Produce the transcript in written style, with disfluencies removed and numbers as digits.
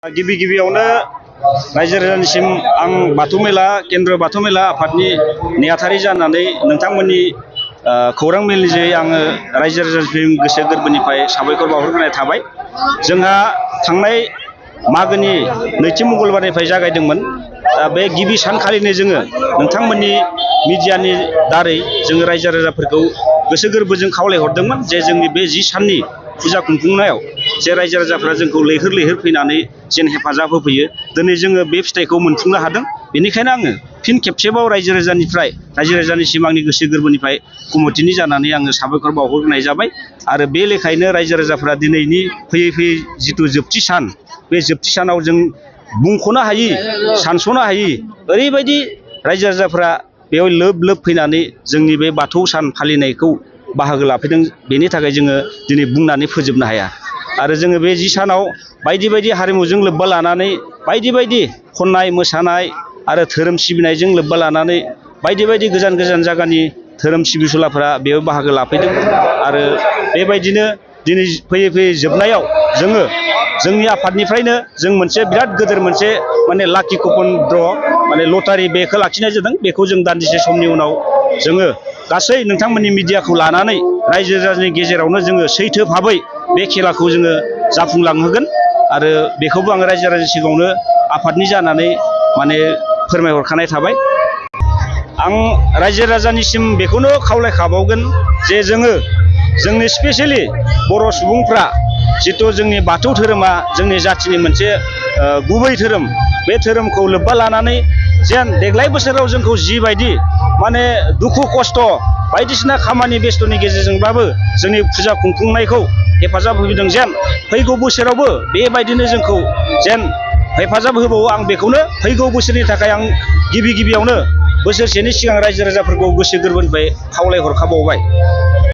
गिबि गिबियावनो रायजो राजानिसिम आं बाथौ मेला केन्द्र बाथौ मेला आफादनि नेहाथारि जानानै नोंथांमोननि खौरां मेलनिजों आङो रायजो राजानिसिम गोसो गोरबोनिफ्राय साबायखर बावहरग्रोनाय थाबाय। जोंहा थांनाय मागोनि नैथि मंगलबारनिफ्राय जागायदोंमोन। बे गिबि सानखालिनो जोङो नोंथांमोननि मिडियानि दारै जोङो रायजो राजाफोरखौ गोसो गोरबोजों खावलायहरदोंमोन जे जोंनि बे 10 साननि फुजा खुंफुंनायाव जे रायजो राजाफ्रा जोंखौ लैहोर लैहोर फैनानै जेन हेफाजाब होफैयो। दिनै जोङो बे फिथाइखौ मोनफुंनो हादों। बेनिखायनो आङो फिन खेबसेबाव रायजो राजानिसिम आंनि गोसो गोरबोनिफ्राय कमिटिनि जानानै आङो साबायखर बावहरग्रोनाय जाबाय। आरो बे लेखायैनो रायजो राजाफ्रा दिनैनि फैयै फैयै जिथु जोबथि सान, बे जोबथि सानाव जों बुंख'नो हायि सानस'नो हायि ओरैबायदि रायजो राजाफ्रा बेयाव लोब लोब फैनानै जोंनि बे बाथौ सान फालिनायखौ बाहागो लाफैदों। बेनि थाखाय जोङो दिनै बुंनानै फोजोबनो हाया। आरो जोङो बे 10 सानाव बायदि बायदि हारिमुजों लोब्बा लानानै बायदि बायदि खननाय मोसानाय आरो धोरोम सिबिनायजों लोब्बा लानानै बायदि बायदि गोजान गोजान जायगानि धोरोम सिबिसुलाफोरा बेयाव बाहागो लाफैदों। आरो बेबायदिनो दिनै फैयै फैयै जोबनायाव जोङो जोंनि आफादनिफ्रायनो जों मोनसे बिराद गिदिर मोनसे लाकि कुपन द्र' लटारि बेखौ लाखिनाय जादों। बेखौ जों दान्दिसे समनि उनाव जोङो गासै नोंथांमोननि मिडियाखौ लानानै रायजो राजानि गेजेरावनो जोङो सैथो भाबै बे खेलाखौ जोङो जाफुंलांहोगोन। आरो बेखौबो आङो रायजो राजानि सिगाङावनो आफादनि जानानै फोरमायहरखानाय थाबाय। आं रायजो राजानिसिम बेखौनो खावलायखाबावगोन जे जोंनि स्पेसियेलि बर' सुबुंफ्रा जिथु जोंनि बाथौ धोरोमा जोंनि जाथिनि मोनसे गुबै धोरोम, बे धोरोमखौ लोब्बा लानानै जेन देग्लाय बोसोराव जोंखौ जिबायदि दुखु खस्थ' बायदिसिना खामानि बेस्थ'नि गेजेरजोंब्लाबो जोंनि फुजा खुंफुंनायखौ हेफाजाब होदों, जेन फैगौ बोसोरावबो बेबायदिनो जोंखौ जेन हेफाजाब होबावो। आं बेखौनो फैगौ बोसोरनि थाखाय आं गिबियावनो बोसोरसेनि सिगां रायजो राजाफोरखौ गोसो गोरबोनिफ्राय खावलायहरखाबावबाय।